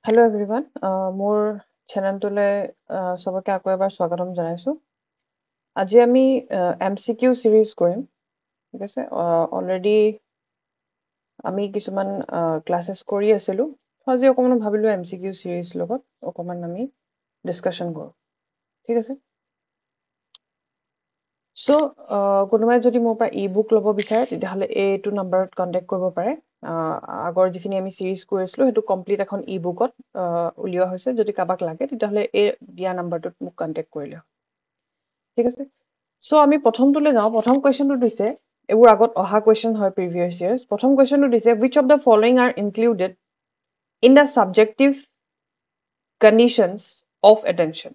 Hello everyone. More channel tole sobake ako ebar swagatam janaisu. Aji ami MCQ series korim. ঠিক আছে already আমি কিছুমান classes কৰি আছিলো. আজি অকমান ভাবিলো MCQ series লগত অকমান আমি discussion কৰো. ঠিক আছে So কোনোবাই যদি মোৰ পৰা e-book ল'ব বিচাৰে তেতিয়াহলে এইটো নম্বৰত কন্টাক্ট কৰিব পাৰে আগৰ যিখিনি আমি সিৰিজ কৰি আছিলো হেতু কমপ্লিট এখন e-bookত উলিওৱা হৈছে যদি কাবাক লাগে তেতিয়াহলে এই দিয়া নম্বৰটোত মোক কন্টাক্ট কৰিলে ঠিক আছে সো আমি প্ৰথমটোলে যাও প্ৰথম কোৱেশ্চনটো দিছে এবোৰ আগত অহা কোৱেশ্চন হয় প্ৰিভিয়াস ইয়াৰ্স প্ৰথম কোৱেশ্চনটো দিছে which of the following are included in the subjective conditions of attention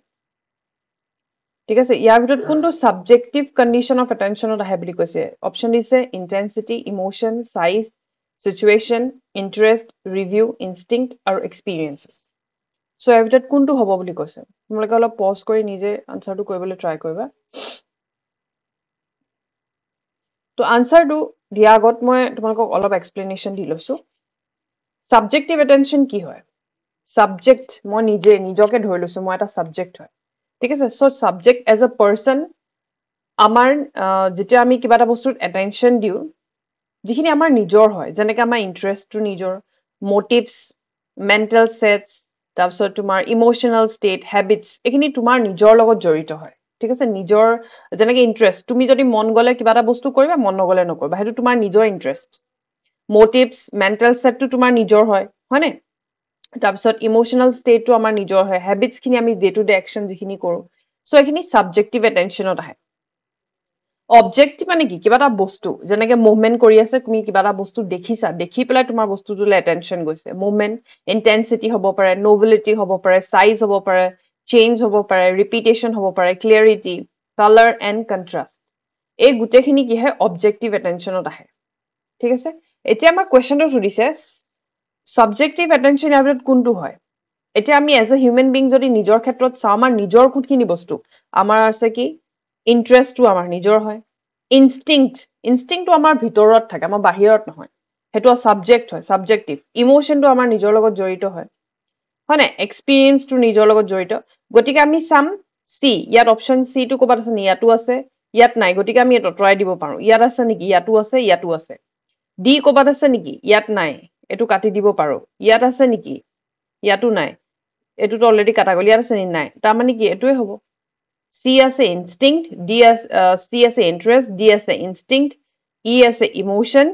ঠিক আছে ইয়াৰ ভিতৰত কোনটো সাবজেক্টিভ কন্ডিশন অফ অ্যাটেনশনত আহে বুলি কৈছে অপচন দিছে intensity emotion size situation interest review instinct আৰু এক্সপেৰিয়েন্সেস সো ইয়াৰ ভিতৰত কোনটো হ'ব বুলি কৈছে তোমালোকে অলপ পজ কৰি নিজে আনসাৰটো কৰিবলৈ ট্ৰাই কৰিবা তো আনসাৰটো দিয়া আগত মই তোমালোকক অলপ এক্সপ্লেনেশ্যন দি লৈছো সাবজেক্টিভ অ্যাটেনশন কি হয় সাবজেক্ট মই নিজকে ধৰি লৈছো মই এটা সাবজেক্ট হয় ঠিক আছে so subject as a person আমাৰ যেতিয়া আমি কিবা এটা বস্তুত অ্যাটেনশন দিও যিখিনি আমাৰ নিজৰ হয় যেনেকৈ আমাৰ ইন্টাৰেষ্টটো নিজৰ মোটিভস মেন্টাল সেটস তাৰপিছত তোমাৰ ইমোশনাল ষ্টেট হ্যাবিটস এখিনি তোমাৰ নিজৰ লগত জড়িত হয় ঠিক আছে নিজৰ যেনেকৈ ইন্টাৰেষ্ট তুমি যদি মন গলে কিবা এটা বস্তু কৰিবা মন নগলে নকৰিবা হেতু তোমাৰ নিজৰ ইন্টাৰেষ্ট মোটিভস মেন্টাল সেটটো তোমাৰ নিজৰ হয় হয়নে তাৰপিছত ইমোশনাল ষ্টেটটো আমাৰ নিজৰ হয় হ্যাবিটস খিনি আমি ডে টু ডে অ্যাকশন যিখিনি কৰো সো এখিনি সাবজেক্টিভ অ্যাটেনশনত আহে অবজেক্টিভ মানে কি কিবা এটা বস্তু যেনেকে মুভমেন্ট কৰি আছে তুমি কিবা এটা বস্তু দেখিছা দেখি পেলাই তোমাৰ বস্তুটোলে অ্যাটেনশন গৈছে মুভমেন্ট ইন্টেন্সিটি হ'ব পাৰে নোভেলিটি হ'ব পাৰে সাইজ হ'ব পাৰে চেঞ্জ হ'ব পাৰে ৰিপিটেশন হ'ব পাৰে ক্লিয়াৰিটি কালাৰ এন্ড কন্ট্ৰাষ্ট এই গুটেখিনি কি হয় অবজেক্টিভ অ্যাটেনশনত আহে ঠিক আছে এতিয়া আমাৰ কোৱেশ্চনটো সুধিছে সাবজেক্টিভ অ্যাটেনশন ইয়াৰ ভিতৰত কোনটো হয় এতিয়া আমি এজ এ হিউম্যান বিং যদি নিজৰ ক্ষেত্ৰত চাও আমাৰ নিজৰ কোনখিনি বস্তু আমাৰ আছে কি ইন্টাৰেষ্টটো আমাৰ নিজৰ হয় ইনষ্টিংক্টটো আমাৰ ভিতৰত থাকে আমাৰ বাহিৰত নহয় হেতু সাবজেক্ট হয় সাবজেক্টিভ ইমোশনটো আমাৰ নিজৰ লগত জড়িত হয় হয় না এক্সপেৰিয়েন্সটো নিজৰ লগত জড়িত গতিকে আমি সাম সি ইয়াত অপচন সি টো ক'বাত আছে ইয়াতো আছে ইয়াত নাই গতিকে আমি এটা ট্ৰাই দিব পাৰো ইয়াত আছে নেকি ইয়াতো আছে ডি ক'বাত আছে নেকি ইয়াত নাই এটো কাটি দিব পাৰো ইয়াত আছে নেকি ইয়াতো নাই এটোটো অলৰেডি কাটা গল ইয়াত আছে নি নাই তাৰ মানে কি এটোৱে হ'ব C আছে instinct, C আছে interest, D আছে instinct, E আছে emotion,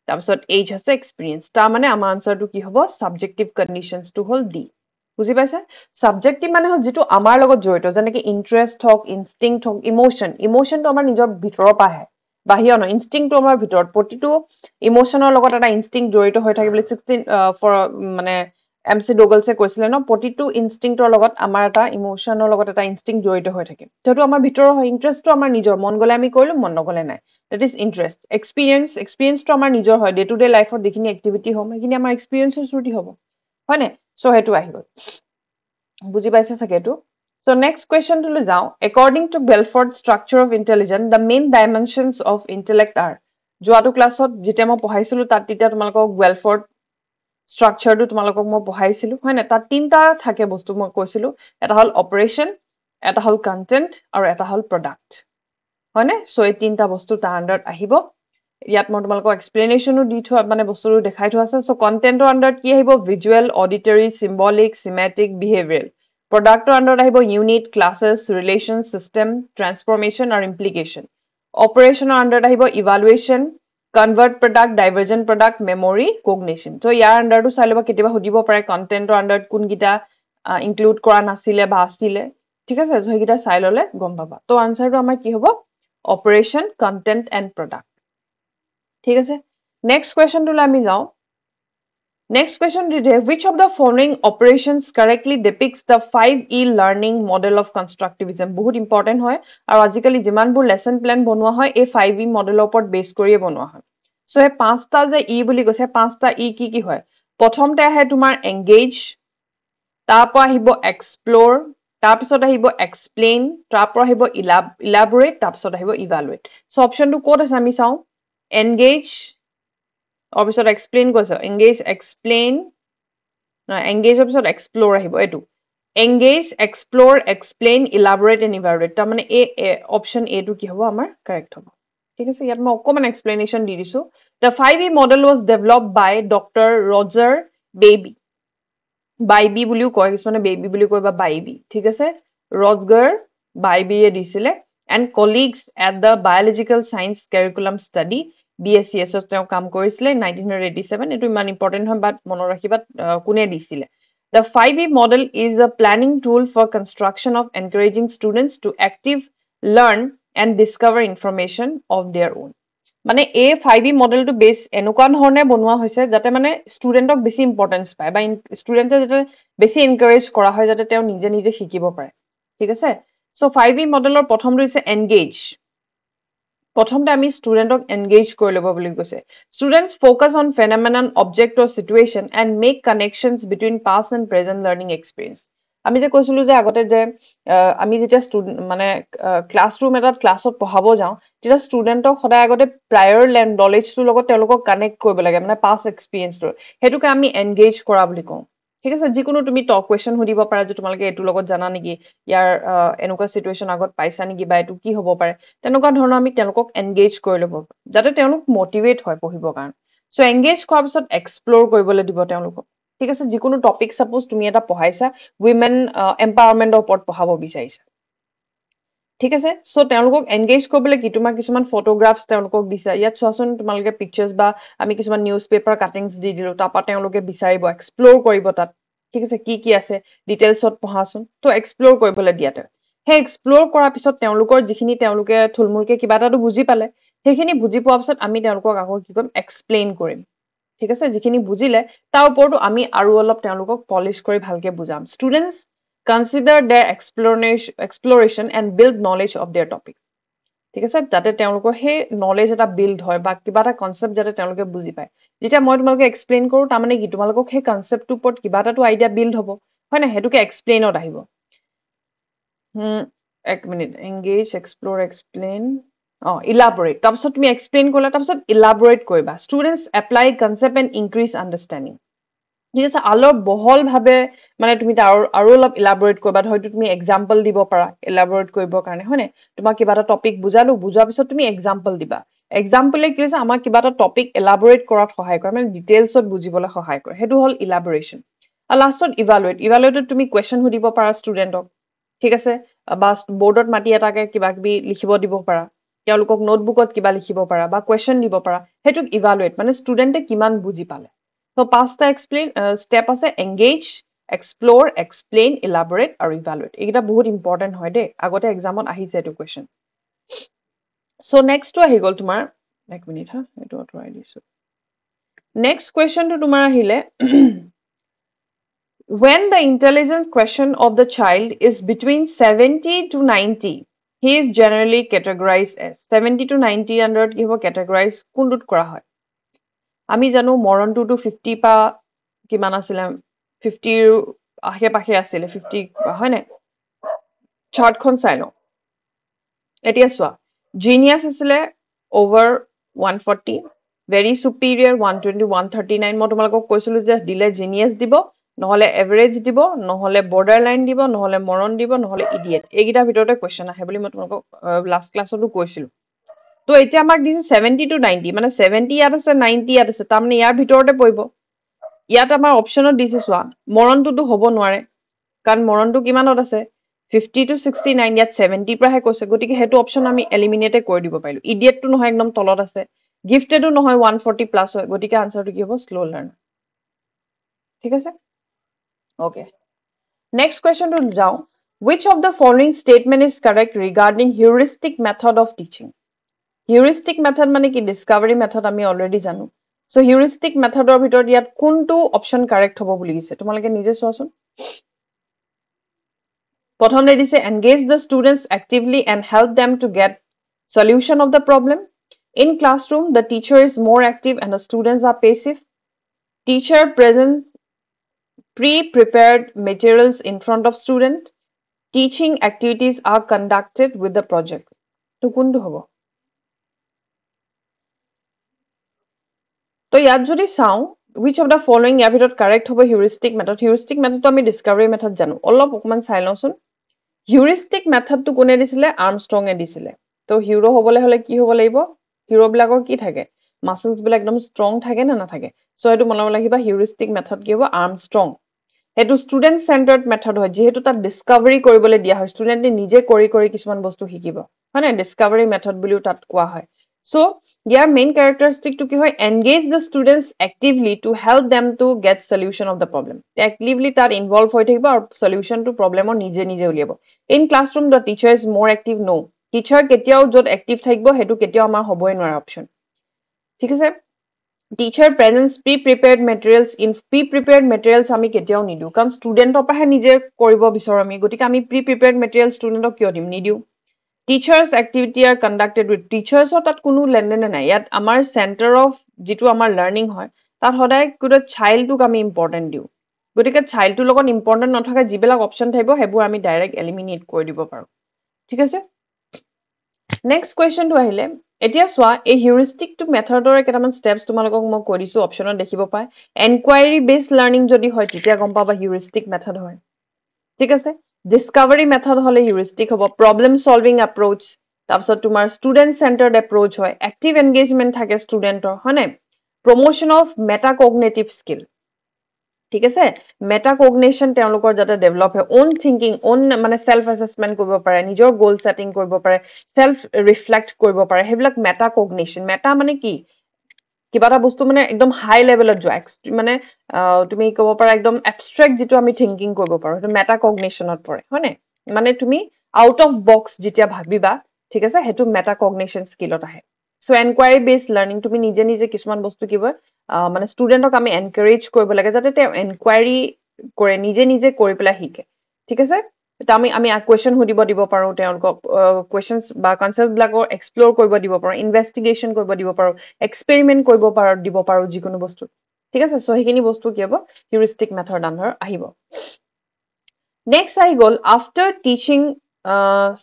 তাৰপিছত H আছে experience. তাৰ মানে আমাৰ আনসাৰটো কি হ'ব subjective conditions টো হ'ল D. বুজি পাইছা subjective মানে হ'ল যেটো আমাৰ লগত জড়িত যেনেকৈ interest হওক instinct হওক emotionটো আমাৰ নিজৰ ভিতৰৰ পৰা আহে বাহিৰৰ নহয় ইনষ্টিংক্টটো আমাৰ ভিতৰত প্ৰতিটো ইমোশনৰ লগত এটা ইনষ্টিংক্ট জড়িত হৈ থাকে বুলি 16 মানে MC ডোগলছে কৈছিলে ন প্ৰতিটো ইনষ্টিংক্টৰ লগত আমাৰ এটা ইমোশনৰ লগত এটা ইনষ্টিংক্ট জড়িত হৈ থাকে সেইটো আমাৰ ভিতৰৰ হয় ইন্টাৰেষ্টটো আমাৰ নিজৰ মন গলে আমি কৰিলো মন নগলে নাই দ্যাট ইজ ইন্টাৰেষ্ট এক্সপেৰিয়েন্সটো আমাৰ নিজৰ হয় ডে টু ডে লাইফত যিখিনি এক্টিভিটি হ'ম সেইখিনি আমাৰ এক্সপেৰিয়েন্সৰ থ্ৰুদি হ'ব হয় নে সো হেতু আহি গল বুজি পাইছে চাগে এটো So next question to যাও according to Belford structure of intelligence the main dimensions of intellect are যোৱাটো ক্লাছত যেতিয়া মই পঢ়াইছিলো তাত তেতিয়া তোমালোকক Belford স্ট্ৰাকচাৰটো তোমালোকক মই পঢ়াইছিলো হয় না তাত তিনটা থাকে বস্তু মই কৈছিলো এটা হল অপাৰেশন এটা হল কন্টেন্ট আৰু এটা হল প্ৰডাক্ট হয় না সো এই তিনটা বস্তু তাৰ আন্ডাৰত আহিব ইয়াত মই তোমালোকক এক্সপ্লেনেশনো দি থোৱা মানে বস্তুটো দেখাই থোৱা আছে সো কন্টেন্টৰ আন্ডাৰত কি আহিব ভিজুৱেল অডিটৰি সিম্বলিক সিমেটিক বিহেভিয়ৰেল প্ৰডাক্টৰ আন্ডাৰত আহিব ইউনিট ক্লাसेस ৰিলেশন সিস্টেম ট্ৰান্সফৰমেশন আৰু ইমপ্লিকেশন অপাৰেশনৰ আন্ডাৰত আহিব ইভালুৱেশন convert product divergent product memory cognition so ইয়াৰ আন্ডাৰটো চাই লবা কেতিয়াবা সুধিব পাৰে কন্টেন্টৰ আন্ডাৰত কোন গিটা ইনক্লুড কৰা নাছিলে বা আছিলে ঠিক আছে সো হেগিটা চাই ললে গম পাবা তো আনসাৰটো আমাৰ কি হ'ব অপাৰেশন কন্টেন্ট এন্ড প্ৰডাক্ট ঠিক আছে নেক্সট কোৱেশ্চনটোলৈ আমি যাও Next question today, which of the following operations correctly depicts the 5E learning model of constructivism? বহুত important হয় আৰু আজিকালি যিমানবোৰ lesson plan বনোৱা হয় এই 5E মডেলৰ ওপৰত বেস কৰিয়ে বনোৱা হয় সো এই পাঁচটা যে E বুলি কৈছে পাঁচটা E কি হয় প্ৰথমতে আহে তোমাৰ engage তাৰপৰা আহিব explore তাৰপিছত আহিব explain তাৰপৰা আহিব elaborate তাৰপিছত আহিব evaluate সো অপচনটো ক'ত আছে আমি চাও engage তাৰপিছত explain কৈছে engage explain এংগেজৰ পিছত এক্সপ্ল'ৰ আহিব এইটো engage explore explain elaborate and evaluate তাৰমানে অপশ্যন এটো কি হ'ব আমাৰ কাৰেক্ট হ'ব ঠিক আছে ইয়াত মই অকণমান এক্সপ্লেনেশ্যন দি দিছোঁ the 5E model was developed by doctor Rodger Bybee Bybee বুলিও কয় কিছুমানে বেবী বুলি কয় বা বাইবি ঠিক আছে ৰজগাৰ বাইবিয়ে দিছিলে and colleagues at the biological science curriculum study BSCS তেওঁ কাম কৰিছিলে 1987 এইটো ইমান ইম্পৰ্টেণ্ট হয় বাট মনত ৰাখিবা কোনে দিছিলে The 5E model is a planning tool for construction of encouraging students to active learn and discover information of their own. মানে এই 5E মডেলটো বেছ এনেকুৱা ধৰণে বনোৱা হৈছে যাতে মানে ষ্টুডেণ্টক বেছি ইম্পৰ্টেঞ্চ পায় বা ষ্টুডেণ্টে যাতে বেছি এনকাৰেজ কৰা হয় যাতে তেওঁ নিজে নিজে শিকিব পাৰে ঠিক আছে চ' 5E মডেলৰ প্ৰথমটো হৈছে এনগেজ প্ৰথমতে আমি ষ্টুডেণ্টক এনগেজ কৰি ল'ব বুলি কৈছে students focus on phenomenon object or situation and make connections between past and present learning experience আমি যে কৈছিলোঁ যে আগতে যে আমি যেতিয়া মানে ক্লাছৰুম এটাত ক্লাছত পঢ়াব যাওঁ তেতিয়া ষ্টুডেণ্টক সদায় আগতে প্ৰায়ৰ নলেজটোৰ লগত তেওঁলোকক কানেক্ট কৰিব লাগে মানে পাষ্ট এক্সপিৰিয়েঞ্চটোৰ সেইটোকে আমি এনগেজ কৰা বুলি কওঁ ঠিক আছে যিকোনো তুমি টক কুৱেশ্যন সুধিব পাৰা যে তোমালোকে এইটোৰ লগত জানা নেকি ইয়াৰ এনেকুৱা চিটুৱেশ্যন আগত পাইছা নেকি বা এইটো কি হ'ব পাৰে তেনেকুৱা ধৰণৰ আমি তেওঁলোকক এনগেজ কৰি ল'ব যাতে তেওঁলোক মটিভেট হয় পঢ়িবৰ কাৰণে চ' এনগেজ কৰাৰ পিছত এক্সপ্ল'ৰ কৰিবলৈ দিব তেওঁলোকক ঠিক আছে যিকোনো টপিক ছাপোজ তুমি এটা পঢ়াইছা উইমেন এম্পাৱাৰমেণ্টৰ ওপৰত পঢ়াব বিচাৰিছা ঠিক আছে চ' তেওঁলোকক এনগেজ কৰিবলৈ কি তোমাক কিছুমান ফটোগ্ৰাফছ তেওঁলোকক দিছা ইয়াত চোৱাচোন তোমালোকে পিকচাৰ্ছ বা আমি কিছুমান নিউজ পেপাৰ কাটিংছ দি দিলোঁ তাৰপৰা তেওঁলোকে বিচাৰিব এক্সপ্ল'ৰ কৰিব তাত ঠিক আছে কি আছে ডিটেইলছত পঢ়াচোন ত' এক্সপ্ল'ৰ কৰিবলৈ দিয়াতে সেই এক্সপ্ল'ৰ কৰাৰ পিছত তেওঁলোকৰ যিখিনি তেওঁলোকে থুলমূলকৈ কিবা এটাতো বুজি পালে সেইখিনি বুজি পোৱাৰ পিছত আমি তেওঁলোকক আকৌ কি কৰিম এক্সপ্লেইন কৰিম ঠিক আছে যিখিনি বুজিলে তাৰ ওপৰতো আমি আৰু অলপ তেওঁলোকক পলিছ কৰি ভালকে বুজাম students consider their exploration and build knowledge of their topic ঠিক আছে যাতে তেওঁলোকৰ সেই নলেজ এটা বিল্ড হয় বা কিবা এটা কনচেপ্ট যাতে তেওঁলোকে বুজি পায় যেতিয়া মই তোমালোকে এক্সপ্লেইন কৰোঁ তাৰমানে কি তোমালোকক সেই কনচেপ্টটোৰ ওপৰত কিবা এটাতো আইডিয়া বিল্ড হ'ব হয় নাই সেইটোকে এক্সপ্লেইনত আহিব এক মিনিট এংগেজ এক্সপ্ল'ৰ এক্সপ্লেইন ইলাবৰেট তাৰপিছত তুমি এক্সপ্লেইন কৰিলা তাৰপিছত ইলাবৰেট কৰিবা students apply concept and increase understanding ঠিক আছে অলপ বহলভাৱে মানে তুমি আৰু অলপ ইলাবৰেট কৰিবা হয়তো তুমি এক্সাম্পল দিব পাৰা ইলাবৰেট কৰিবৰ কাৰণে হয় নাই তোমাক কিবা এটা টপিক বুজালো বুজোৱাৰ পিছত তুমি এক্সাম্পল দিবা এক্সাম্পলে কি হৈছে আমাক কিবা এটা টপিক ইলাবৰেট কৰাত সহায় কৰে মানে ডিটেইলছত বুজিবলৈ সহায় কৰে সেইটো হ'ল ইলাবৰেশ্যন আৰু লাষ্টত ইভালুৱেটত তুমি কুৱেশ্যন সুধিব পাৰা ষ্টুডেণ্টক ঠিক আছে বা বৰ্ডত মাতি এটাকে কিবা কিবি লিখিব দিব পাৰা তেওঁলোকক নোটবুকত কিবা লিখিব পাৰা বা কুৱেশ্যন দিব পাৰা সেইটোক ইভালুৱেট মানে ষ্টুডেণ্টে কিমান বুজি পালে ত' পাঁচটা ষ্টেপ আছে এংগেজ এক্সপ্ল'ৰ এক্সপ্লেইন ইলাবৰেট আৰু ইভালুৱেট এইকেইটা বহুত ইম্পৰ্টেণ্ট হয় দেই আগতে এক্সামত আহিছে এইটো কুৱেশ্যন চ' নেক্সটটো আহি গ'ল তোমাৰ এক মিনিট হা এইটো আঁতৰাই দিছোঁ নেক্সট কুৱেশ্যনটো তোমাৰ আহিলে when the intelligence question of the child is between 70 to 90 he is generally categorized as 70 to 90 আণ্ডাৰত কি হ'ব categorize কোনটোত কৰা হয় আমি জানো মৰণটোতো 50 পা কিমান আছিলে 50 আশে পাশে আছিলে 50 হয় নাই চাৰ্টখন চাই লওঁ এতিয়া চোৱা জিনিয়াছ আছিলে over 140 very superior 120 139 মই তোমালোকক কৈছিলো যে দিলে জিনিয়াছ দিব নহলে এভাৰেজ দিব নহলে বৰ্ডাৰ লাইন দিব নহলে মৰণ দিব নহলে ইডিয়েট এইকেইটাৰ ভিতৰতে কুৱেশ্যন আহে বুলি মই তোমালোকক লাষ্ট ক্লাছতো কৈছিলো তো এতিয়া আমাক দিছে 70 to 90 মানে 70 ইয়াত আছে 90 ইয়াত আছে তাৰমানে ইয়াৰ ভিতৰতে পৰিব ইয়াত আমাৰ অপশ্যনত দিছে চোৱা মৰণটোতো হ'ব নোৱাৰে কাৰণ মৰণটো কিমানত আছে 50 to 69 ইয়াত 70 পৰাহে কৈছে গতিকে সেইটো অপশ্যন আমি এলিমিনেটে কৰি দিব পাৰিলো ইডিয়েটটো নহয় একদম তলত আছে গিফটেডো নহয় 140 প্লাছ হয় গতিকে আনসাৰটো কি হ'ব স্লো লাৰ্নাৰ ঠিক আছে ওকে নেক্সট কুৱেশ্যনটো যাওঁ which of the following statement is correct regarding heuristic method of teaching heuristic method মানে কি discovery method আমি অলৰেডি জানো so heuristic methodৰ ভিতৰত ইয়াত কোনটো অপশ্যন কাৰেক্ট হ'ব বুলি দিছে তোমালোকে নিজে চোৱাচোন প্ৰথমতে দিছে engage the students actively and help them to get solution of the problem in classroom the teacher is more active and the students are passive teacher presents pre-prepared materials in front of student teaching activities are conducted with the project to কোনটো হ'ব তো ইয়াত যদি চাওঁ which of the following ইয়াৰ ভিতৰত correct হ'ব heuristic method heuristic method তো আমি discovery method জানো অলপ অকমান চাই লওঁচোন heuristic method তো কোনে দিছিলে আৰ্মষ্ট্ৰং এ দিছিলে তো হিৰো হ'বলৈ হলে কি হ'ব লাগিব হিৰো বিলাকৰ কি থাকে মাসলস বিলাক একদম ষ্ট্ৰং থাকে না নাথাকে সো এটো মনত ৰাখিবা heuristic method কি হ'ব আৰ্মষ্ট্ৰং এটো ষ্টুডেন্ট সেন্টাৰ্ড মেথড হয় যেহেতু তাত ডিসকভাৰি কৰিবলৈ দিয়া হয় ষ্টুডেন্টে নিজে কৰি কৰি কিছুমান বস্তু শিকিব মানে ডিসকভাৰি মেথড বুলিও তাত কোৱা হয় so year main characteristic to কি হয় engage the students actively to help them to get solution of the problem actively তাত involve হৈ থাকিব আৰু solution to problem নিজে নিজে উলিয়াব in classroom the teacher is more active no teacher কেতিয়াও যত active থাকিব হেতু কেতিয়াও আমাৰ হ'বই নোৱাৰে option ঠিক আছে teacher presents pre-prepared materials in pre-prepared materials আমি কেতিয়াও নিদিও কাৰণ ষ্টুডেন্টৰ পৰাহে নিজে কৰিব বিচাৰো আমি গতিকে আমি pre-prepared materials ষ্টুডেন্টক কিয় দিম নিদিও teachers activity are conducted with teachers তাত কোনো লেনদেন নাই ইয়াত আমাৰ center of যেটো আমাৰ লাৰ্নিং হয় তাত সদায় কোনো চাইল্ডক আমি ইম্পৰ্টেন্ট দিও গতিকে চাইল্ডৰ লগত ইম্পৰ্টেন্ট নথকা যিবিলাক অপচন থাকিব হেবোৰ আমি ডাইৰেক্ট এলিমিনেট কৰি দিব পাৰো ঠিক আছে নেক্সট কোৱেশ্চনটো আহিলে এতিয়া চোৱা এই হিউৰিষ্টিক টু মেথডৰ কেইটামান স্টেপস তোমালোকক মই কৈ দিছো অপচনত দেখিব পায় এনকুৱাইৰি বেসড লাৰ্নিং যদি হয় তেতিয়া গম পাবা হিউৰিষ্টিক মেথড হয় ঠিক আছে ডিসকভাৰি মেথড হলে হিউৰিষ্টিক হ'ব প্ৰবলেম সলভিং এপ্ৰোচ তাৰপিছত তোমাৰ ষ্টুডেন্ট সেন্টাৰ্ড এপ্ৰোচ হয় এক্টিভ এনগেজমেন্ট থাকে ষ্টুডেন্টৰ হয়নে প্ৰমোশন অফ মেটাকগনিটিভ স্কিল ঠিক আছে মেটাকগনিশন তেওঁলোকৰ যাতে ডেভেলপ হয় ওন থিংকিং ওন মানে সেলফ অ্যাসেসমেন্ট কৰিব পাৰে নিজৰ গোল সেটিং কৰিব পাৰে সেলফ ৰিফ্লেক্ট কৰিব পাৰে হেবিলাক মেটাকগনিশন মেটা মানে কি কিবা এটা বস্তু মানে একদম হাই লেভেলত যোৱা মানে তুমি ক'ব পাৰা একদম এবষ্ট্ৰেক্ট যেটো আমি থিংকিং কৰিব পাৰো সেইটো মেটাকগনিশনত পৰে হয়নে মানে তুমি আউট অফ বক্স যেতিয়া ভাবিবা ঠিক আছে হেতু মেটাকগনিশন স্কিলত আহে সো এনকুৱাইৰি বেসড লাৰ্নিং তুমি নিজে নিজে কিছুমান বস্তু কিবা মানে ষ্টুডেন্টক আমি এনকাৰেজ কৰিব লাগে যাতে তে এনকুৱাইৰি কৰে নিজে নিজে কৰি পেলাই শিকে ঠিক আছে এটা আমি কোৱেশ্চন সুধিব দিব পাৰো তেওঁলোকক কোৱেশ্চনছ বা কনসেপ্ট বিলাকৰ এক্সপ্লোৰ কৰিব দিব পাৰো ইনভেষ্টিগেশন কৰিব দিব পাৰো এক্সপেৰিমেন্ট কৰিব পাৰো দিব পাৰো যিকোনো বস্তু ঠিক আছে সো হেখিনি বস্তু কি হ'ব হিউৰিষ্টিক মেথড আন্ডাৰ আহিব নেক্সট আহি গ'ল after teaching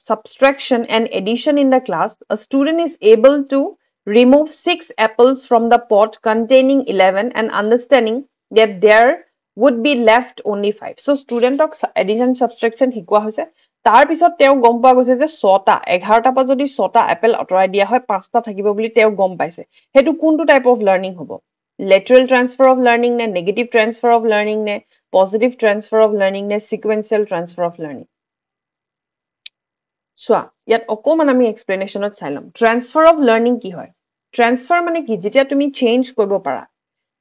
subtraction and addition in the class a student is able to remove 6 apples from the pot containing 11 and understanding that there would be left only 5 so student of addition subtraction শিকোৱা হৈছে তাৰ পিছত তেওঁ গম পোৱা গৈছে যে 6টা 11টা পৰা যদি 6টা এপল অতৰাই দিয়া হয় 5টা থাকিব বুলি তেওঁ গম পাইছে হেতু কোনটো টাইপ অফ লাৰ্নিং হ'ব lateral transfer of learning ne negative transfer of learning ne positive transfer of learning ne sequential transfer of learning সোয়া ইয়াত অকমান আমি এক্সপ্লেনেশনত চাইলাম ট্ৰান্সফাৰ অফ লাৰ্নিং কি হয় ট্ৰান্সফাৰ মানে কি যেতিয়া তুমি চেঞ্জ কৰিব পাৰা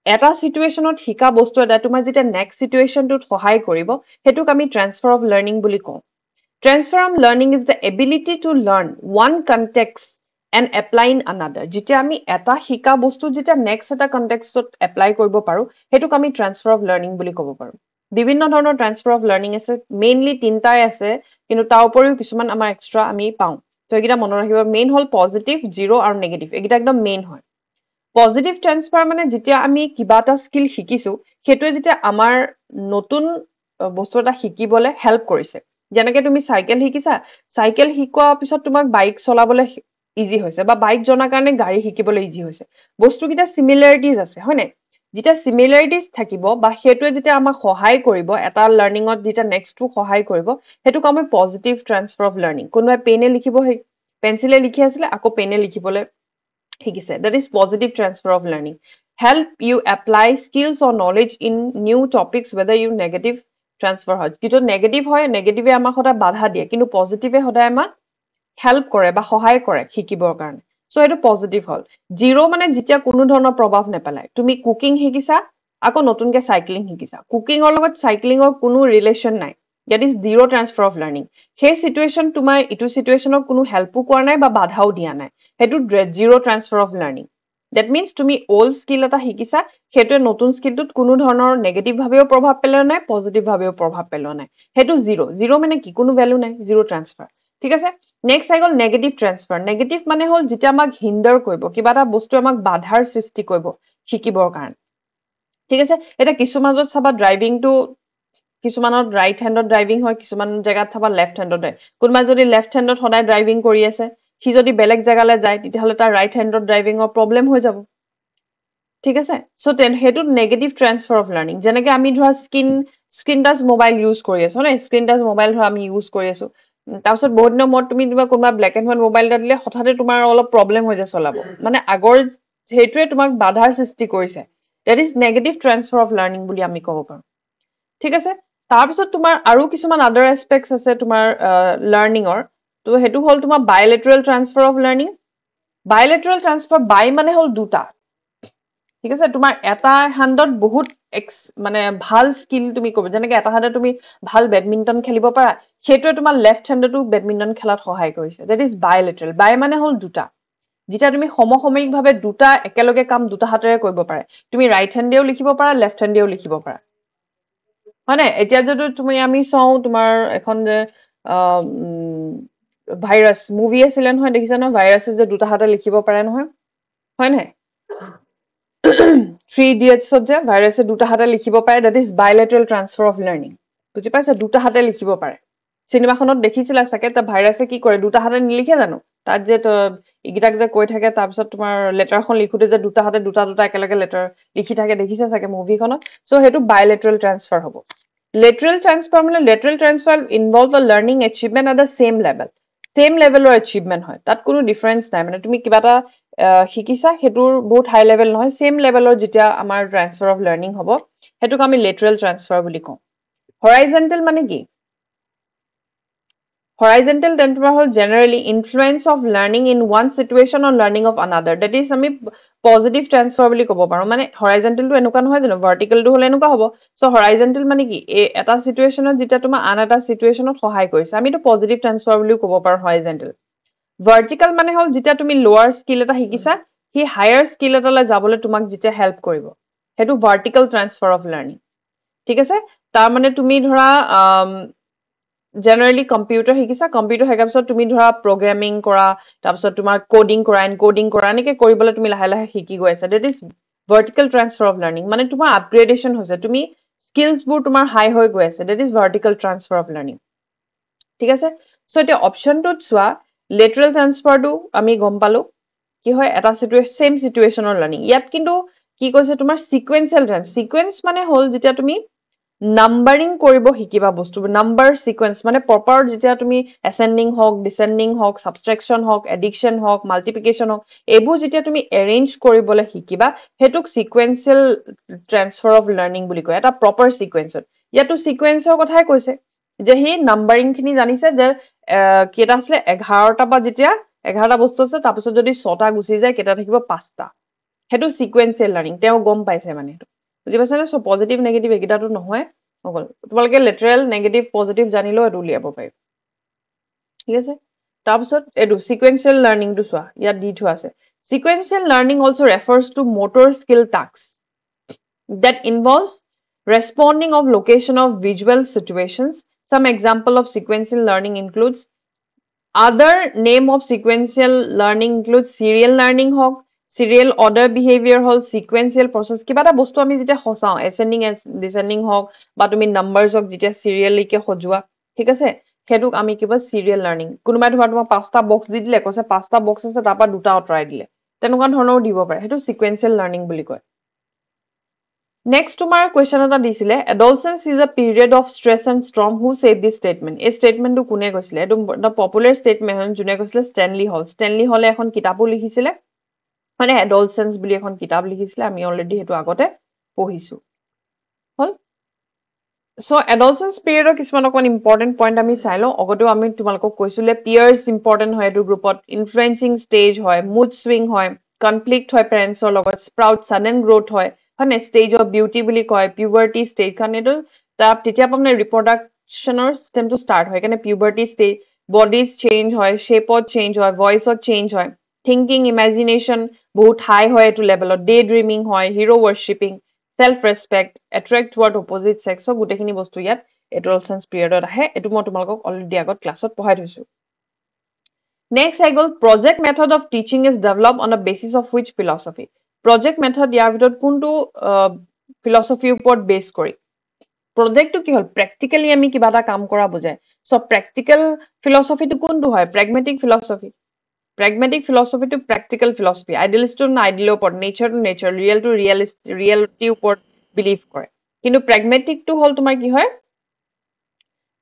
এটা সিচুৱেশনত শিকা বস্তু এটা তোমাৰ যেতিয়া নেক্সট সিচুৱেশনটোত সহায় কৰিব হেতুক আমি ট্ৰান্সফাৰ অফ লাৰ্নিং বুলি কওঁ transfer of learning is the ability to learn one context and apply in another যেতিয়া আমি এটা শিকা বস্তু যেতিয়া নেক্সট এটা কনটেক্সটত এপ্লাই কৰিব পাৰো হেতুক আমি ট্ৰান্সফাৰ অফ লাৰ্নিং বুলি ক'ব পাৰো বিভিন্ন ধৰণৰ ট্ৰান্সফাৰ অফ লাৰ্নিং আছে মেইনলি তিনটাই আছে কিন্তু তাৰ উপৰিও কিছুমান আমাৰ এক্সট্ৰা আমি পাওঁ তো একিটা মনত ৰাখিব মেইন হল পজিটিভ জিৰো আৰু নেগেটিভ একিটা একদম মেইন হয় পজিটিভ ট্ৰান্সফাৰ মানে যেতিয়া আমি কিবা এটা স্কিল শিকিছো হেতুৱে যেতিয়া আমাৰ নতুন বস্তু এটা শিকিবলৈ হেল্প কৰিছে যেনেকৈ তুমি সাইকেল শিকিছা সাইকেল শিকোৱাৰ পিছত তোমাক বাইক চলাবলৈ ইজি হৈছে বা বাইক জনাৰ কাৰণে গাড়ী শিকিবলৈ ইজি হৈছে বস্তুকিটা সিমিলাৰিটিজ আছে হয় নাই যেতিয়া সিমিলাৰিটিজ থাকিব বা হেতুৱে যেতিয়া আমাক সহায় কৰিব এটা লাৰ্নিংত যেতিয়া নেক্সটটো সহায় কৰিব হেতুক আমি পজিটিভ ট্ৰান্সফাৰ অফ লাৰ্নিং কোনোবাই পেনে লিখিব পেন্সিলে লিখি আছিলে আকৌ পেনে লিখিবলৈ শিকিছে that is positive transfer of learning help you apply skills or knowledge in new topics whether you negative transfer হয় কিন্তু নেগেটিভ হয় নেগেটিভে আমাক সদায় বাধা দিয়ে কিন্তু পজিটিভে সদায় আমাক হেল্প কৰে বা সহায় কৰে শিকিবৰ কাৰণে সো এটো পজিটিভ হল জিৰো মানে যেতিয়া কোনো ধৰণৰ প্ৰভাৱ নেপেলায় তুমি কুকিং শিকিছা আকৌ নতুনকে সাইক্লিং শিকিছা কুকিংৰ লগত সাইক্লিংৰ কোনো ৰিলেশন নাই that is zero transfer of learning সেই সিচুৱেশন তোমাৰ ইটো সিচুৱেশনৰ কোনো হেল্পও কৰা নাই বা বাধাও দিয়া নাই হেতু zero transfer of learning that means তুমি old skill এটা শিকিছা হেতুৱে নতুন স্কিলটোত কোনো ধৰণৰ নেগেটিভ ভাবেও প্ৰভাৱ পেলোৱা নাই পজিটিভ ভাবেও প্ৰভাৱ পেলোৱা নাই হেতু জিৰো জিৰো মানে কি কোনো ভ্যালু নাই জিৰো ট্ৰান্সফাৰ ঠিক আছে নেক্সট আই গল নেগেটিভ ট্ৰান্সফাৰ নেগেটিভ মানে হল যেতিয়া আমাক হিন্ডাৰ কৰিব কিবা এটা বস্তু আমাক বাধাৰ সৃষ্টি কৰিব শিকিবৰ কাৰণে ঠিক আছে এটা কিছুমানত চাবা ড্ৰাইভিংটো কিছুমানত ৰাইট হেণ্ডত ড্ৰাইভিং হয় কিছুমান জায়গাত চাবা লেফট হেণ্ডত হয় কোনবা যদি লেফট হেণ্ডত সদায় ড্ৰাইভিং কৰি আছে সি যদি বেলেগ জায়গালৈ যায় তেতিয়া হলে তাৰ ৰাইট হেণ্ডত ড্ৰাইভিংৰ প্ৰবলেম হৈ যাব ঠিক আছে সো হেতু নেগেটিভ ট্ৰান্সফাৰ অফ লাৰ্নিং যেনেকৈ আমি ধৰা স্ক্ৰীন টাচ মোবাইল ইউজ কৰি আছো না স্ক্ৰীন টাচ মোবাইল ধৰা আমি ইউজ কৰি আছো তাৰপিছত বহুত দিনৰ মূৰত তুমি কোনোবা ব্লেক এণ্ড হোৱাইট মোবাইল এটা দিলে হঠাতে তোমাৰ অলপ প্ৰব্লেম হৈ যায় চলাব মানে আগৰ সেইটোৱে তোমাক বাধাৰ সৃষ্টি কৰিছে that is negative transfer of learning বুলি আমি ক'ব পাৰোঁ ঠিক আছে তাৰপিছত তোমাৰ আৰু কিছুমান আদাৰ এছপেক্টছ আছে তোমাৰ লাৰ্নিঙৰ তো সেইটো হ'ল তোমাৰ বায়লেটাৰেল ট্ৰান্সফাৰ অফ লাৰ্নিং বায়লেটাৰেল ট্ৰান্সফাৰ বাই মানে হ'ল দুটা ঠিক আছে তোমাৰ এটা হাণ্ডত বহুত মানে ভাল স্কিল তুমি ক'ব যেনেকৈ এটা হাতে তুমি ভাল বেডমিণ্টন খেলিব পাৰা সেইটোৱে তোমাৰ লেফ্ট হেণ্ডতো বেডমিণ্টন খেলাত সহায় কৰিছে দেট ইজ বায়লেটাৰেল বাই মানে হ'ল দুটা যেতিয়া তুমি সমসাময়িকভাৱে দুটা একেলগে কাম দুটা হাতেৰে কৰিব পাৰে তুমি ৰাইট হেণ্ডেও লিখিব পাৰা লেফ্ট হেণ্ডেও লিখিব পাৰা হয় নাই এতিয়া যদি তুমি আমি চাওঁ তোমাৰ এখন যে ভাইৰাছ মুভি আছিলে নহয় দেখিছা নহয় ভাইৰাছে যে দুটা হাতে লিখিব পাৰে নহয় হয় নাই 3 Idiotsত যে ভাইৰাছে দুটা হাতে লিখিব পাৰে that is bilateral transfer of learning বুজি পাইছা দুটা হাতে লিখিব পাৰে চিনেমাখনত দেখিছিলা চাগে তা ভাইৰাছে কি কৰে দুটা হাতে নিলিখে জানো তাত যে ইগিটাক যে কৈ থাকে তাৰপিছত তোমাৰ লেটাৰখন লিখোতে যে দুটা হাতে দুটা দুটা একেলগে লেটাৰ লিখি থাকে দেখিছা চাগে মুভিখনত সো সেইটো বায়লেটাৰেল ট্ৰান্সফাৰ হ'ব lateral transfer মানে lateral transfer involve a learning achievement at the same level achievement হয় তাত কোনো ডিফাৰেন্স নাই মানে তুমি কিবা এটা শিকিছা হেতুৰ বহুত হাই লেভেল নহয় সেম লেভেলৰ যেতিয়া আমাৰ ট্ৰান্সফাৰ অফ লাৰ্নিং হ'ব হেতুক আমি lateral transfer বুলি কওঁ horizontal মানে কি horizontal then তোমাৰ হ'ল generally influence of learning in one situation or learning of another that is আমি positive transfer বুলি ক'ব পাৰো মানে horizontal টো এনেকুৱা নহয় জানো vertical টো হলে এনেকুৱা হ'ব সো horizontal মানে কি এটা সিচুৱেচনত যেতিয়া তোমাৰ আন এটা সিচুৱেচনত সহায় কৰিছে আমিটো positive transfer বুলিও ক'ব পাৰো horizontal vertical মানে হ'ল যেতিয়া তুমি lower skill এটা শিকিছা হি higher skill এটালৈ যাবলৈ তোমাক যেতিয়া হেল্প কৰিব হেতু vertical transfer of learning ঠিক আছে তাৰ মানে তুমি ধৰা generally computer শিকিছা computer শিকাৰ পিছত তুমি ধৰা programming কৰা তাৰপিছত তোমাৰ coding কৰা encoding কৰা এনেকৈ কৰিবলৈ তুমি লাহে লাহে শিকি গৈ আছা that is vertical transfer of learning মানে তোমাৰ upgradation হৈছে তুমি skills বোৰ তোমাৰ high হৈ গৈ আছে that is vertical transfer of learning ঠিক আছে সো এতিয়া অপশনটোত চোৱা lateral transfer টো আমি গম পালো কি হয় এটা same situational learning ইয়াত কিন্তু কি কৈছে তোমাৰ sequential sequence মানে হ'ল যেতিয়া তুমি নাম্বাৰিং কৰিব শিকিবা বস্তু নাম্বাৰ সিকোয়েন্স মানে প্ৰপাৰ যেতিয়া তুমি এসেন্ডিং হওক ডিসেন্ডিং হওক সাবট্ৰেকশন হওক এডিকশন হওক মাল্টিপ্লিকেশন হওক এইবোৰ যেতিয়া তুমি এৰেঞ্জ কৰিবলৈ শিকিবা হেতুক সিকোয়েন্সিয়েল ট্ৰান্সফাৰ অফ লাৰ্নিং বুলি কয় এটা প্ৰপাৰ সিকোয়েন্সত ইয়াতো সিকোয়েন্সৰ কথাই কৈছে যে হি নাম্বাৰিং খিনি জানিছে যে কেটা আসলে 11টা বা যেতিয়া 11টা বস্তু আছে তাৰপিছত যদি 6টা গুচি যায় কেটা থাকিব 5টা হেতু সিকোয়েন্সিয়েল লাৰ্নিং তেওঁ গম পাইছে মানে বুজি পাইছানে সো পজিটিভ নেগেটিভ একিটাটো নহয় অকল তোমালোকে লেটাৰেল নেগেটিভ পজিটিভ জানিলেও এটো উলিয়াব পাৰিব ঠিক আছে তাৰপিছত এটো সিকোয়েন্সিয়েল লাৰ্নিংটো চোৱা ইয়াত দি থোৱা আছে সিকোয়েন্সিয়েল learning also refers to motor skill tasks that involves responding of location of visual situations some example of sequential learning includes other name of sequential learning includes serial learning hawk serial order behavior hall sequential process কিবা এটা বস্তু আমি যেতিয়া Hasao ascending and descending হওক বা তুমি নাম্বাৰস হওক যেতিয়া সিৰিয়ালি কে সজোৱা ঠিক আছে হেতুক আমি কিবা সিৰিয়াল লাৰ্নিং কোনোবাই তোমাৰ পাঁচটা বক্স দি দিলে কৈছে পাঁচটা বক্স আছে তাৰপা দুটা আঁতৰাই দিলে তেনেকুৱা ধৰণৰ দিব পাৰে হেতু সিকোয়েন্সিয়েল লাৰ্নিং বুলি কয় নেক্সট তোমাৰ কোৱেশ্চন এটা দিছিলে adolescence is a period of stress and storm who said this statement এই স্টেটমেন্টটো কোনে কৈছিলে এটো এটা পপুলাৰ স্টেটমেন্ট যোনে কৈছিলে স্টেনলি হলে এখন কিতাপও লিখিছিলে মানে adolescence বুলি এখন কিতাপ লিখিছিলে আমি অলৰেডি হেতু আগতে পঢ়িছো হল সো adolescence period কিছুমান অকন ইম্পৰ্টেন্ট পইণ্ট আমি চাই লওঁ আগতেও আমি তোমালোকক কৈছিলে পিয়াৰ্স ইম্পৰ্টেন্ট হয় এটো গ্ৰুপত ইনফ্লুয়েন্সিং ষ্টেজ হয় মুড সুইং হয় কনফ্লিক্ট হয় পেৰেন্টছৰ লগত স্প্ৰাউট সাডেন গ্ৰোথ হয় মানে ষ্টেজ অফ বিউটি বুলি কয় পিউবাৰ্টি ষ্টেজ কাৰণ এটো তেতিয়া মানে ৰিপ্ৰডাকচনৰ সিস্টেমটো ষ্টাৰ্ট হয় কাৰণে পিউবাৰ্টি ষ্টেজ বডিজ চেঞ্জ হয় শেপত চেঞ্জ হয় ভয়েসত চেঞ্জ হয় থিংকিং ইমাজিনেশন বহুত হাই হয় এটো লেভেলত ডে ড্ৰিমিং হয় hero worshipping self respect attract toward opposite sex so গুটেখিনি বস্তু ইয়াত adolescence periodত আহে এটো মই তোমালোকক অলৰেডি আগত ক্লাছত পঢ়াই থৈছো next I goal project method of teaching is developed on the basis of which philosophy project method ইয়াৰ ভিতৰত কোনটো philosophy ওপৰত বেস কৰি project টো কি হল practically আমি কিবা এটা কাম কৰা বুজায় so practical philosophy টো কোনটো হয় pragmatic philosophy Pragmatic philosophy to practical philosophy. Idealist to ideal upor, nature to nature, real to reality upor belief kore. Kintu pragmatic to hol tumar ki hoy?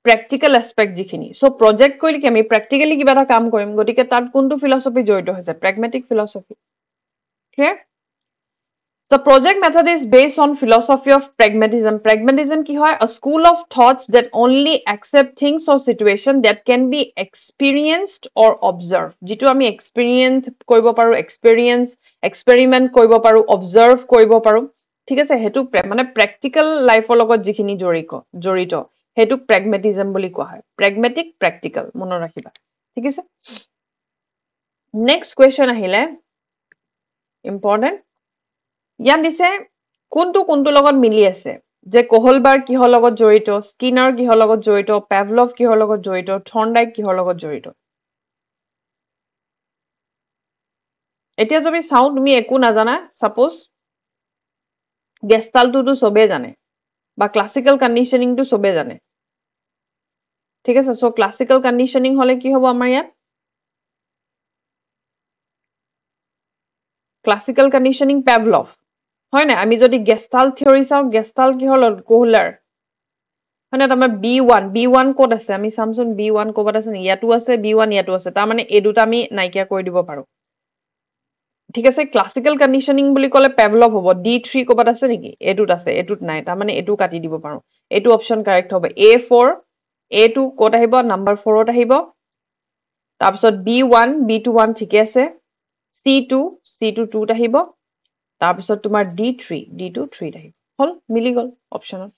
Practical aspect jikhini. So project koili ki ami practically kiba eta kaam korim. Gotike tat kuntu philosophy joito hoise? Pragmatic philosophy. Clear? The project method is based on philosophy of pragmatism. Pragmatism ki hoy? A school of thoughts that only accept things or situation that can be experienced or observed. Jitu ami experience koibo paru, experiment koibo paru, observe koibo paru. ঠিক আছে হেতু মানে practical life লগত যিখিনি জড়িত হেতু pragmatism বুলি কোৱা হয় pragmatic practical মনত ৰাখিবা ঠিক আছে next question আহিলে important ইয়াত দিছে কোনটো লগত মিলি আছে যে কোহলবাৰ কিহৰ লগত জড়িত স্কিনাৰ কিহৰ লগত জড়িত পাভলভ কিহৰ লগত জড়িত থৰ্নডাইক কিহৰ লগত জড়িত এতিয়া যদি চাও তুমি একো নাজানা সাপোজ গেস্টাল্টটো সবে জানে বা ক্লাসিক্যাল কন্ডিশনিংটো সবে জানে ঠিক আছে সো ক্লাসিক্যাল কন্ডিশনিং হলে কি হ'ব আমাৰ ইয়াত ক্লাসিক্যাল কন্ডিশনিং পাভলভ হয় না আমি যদি গেস্টাল্ট থিওৰি চাও গেস্টাল্ট কি হল কোহলাৰ হয় না তোমাৰ B1 কোড আছে আমি চামচোন B1 কোড আছে ইয়াতো আছে B1 ইয়াতো আছে তাৰ মানে এই দুটা আমি নাইকিয়া কৰি দিব পাৰো ঠিক আছে ক্লাসিক্যাল কন্ডিশনিং বুলি কলে পাভলভ হ'ব D3 কোবাত আছে নেকি এটুত আছে এটুত নাই তাৰ মানে এটু কাটি দিব পাৰো এটু অপশন কাৰেক্ট হ'ব A4 A2 কোড আহিব নাম্বাৰ 4ত আহিব তাৰ পিছত B1 ঠিকে আছে C2 2ত আহিব তাৰ পিছত তোমাৰ D2 3ত আহিব হল মিলি গল অপশনত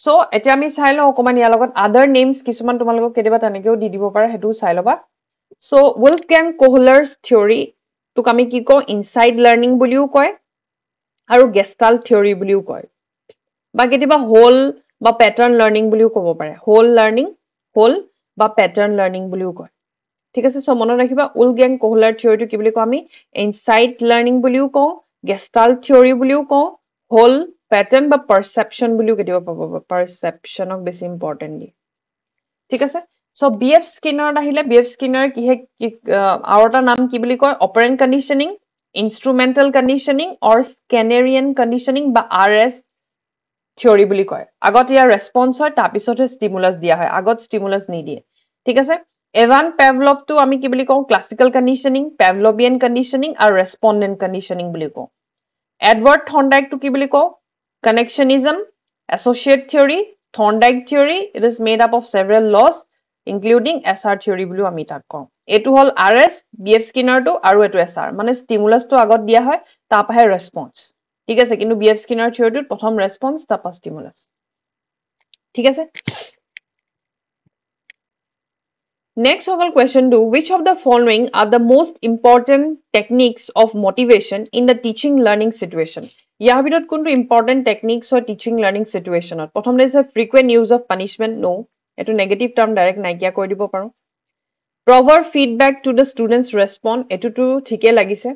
সো এতিয়া আমি চাই লও অকমান ইয়াৰ লগত আদাৰ নেমস কিছুমান তোমালোকক কেতিয়াবা তেনেকেও দি দিব পাৰে হেতু চাই লবা সো Wolfgang Kohler's theory তোক আমি কি কও ইনসাইড লাৰ্নিং বুলিও কয় আৰু গেস্টাল্ট থিওৰি বুলিও কয় বা কেতিয়াবা হোল বা প্যাটাৰ্ন লাৰ্নিং বুলিও ক'ব পাৰে হোল বা প্যাটাৰ্ন লাৰ্নিং বুলিও কয় ঠিক আছে সো মনত ৰাখিবা Wolfgang Kohler থিওৰিটো কি বুলি কও আমি ইনসাইড লাৰ্নিং বুলিও কও গেস্টাল্ট থিওৰি বুলিও কও হোল প্যাটাৰ্ন বা পাৰসেপশন বুলিও কেতিয়াবা পাব পাৰসেপশনক বেছি ইম্পৰ্টেন্ট দি ঠিক আছে সো BF Skinner আহিলে BF Skinner কি হে আৰু এটা নাম কি বুলি কয় অপাৰেন্ট কন্ডিশনিং ইনস্ট্ৰুমেন্টাল কন্ডিশনিং অৰ স্কেনেৰিয়ান কন্ডিশনিং বা RS থিওৰি বুলি কয় আগত ইয়াৰ ৰেসপন্স হয় তাৰ পিছতহে স্টিমুলাস দিয়া হয় আগত স্টিমুলাস নিদিয়ে ঠিক আছে এভান পাভলভ তো আমি কি বুলি কও ক্লাসিক্যাল কন্ডিশনিং পাভলোভিয়ান কন্ডিশনিং আৰু ৰেসপন্ডেন্ট কন্ডিশনিং বুলি কও এডওয়াৰ্ড থৰ্নডাইক তো কি বুলি কও connectionism associate theory Thorndike theory it is made up of several laws including SR theory বুলিও আমি তাক কও এটো হল RS BF Skinner তো আৰু এটো SR মানে স্টিমুলাস তো আগত দিয়া হয় তাপাহে ৰেসপন্স ঠিক আছে কিন্তু BF Skinner theory তো প্ৰথম ৰেসপন্স তাপা স্টিমুলাস ঠিক আছে Next question 2 which of the following are the most important techniques of motivation in the teaching learning situation ইয়াৰ ভিতৰত কোনটো important techniques হয় teaching learning situation প্ৰথম দিছে frequent use of punishment no এটো negative term direct নাইকিয়া কৰি দিব পাৰো proper feedback to the students respond এটো তো ঠিকে লাগিছে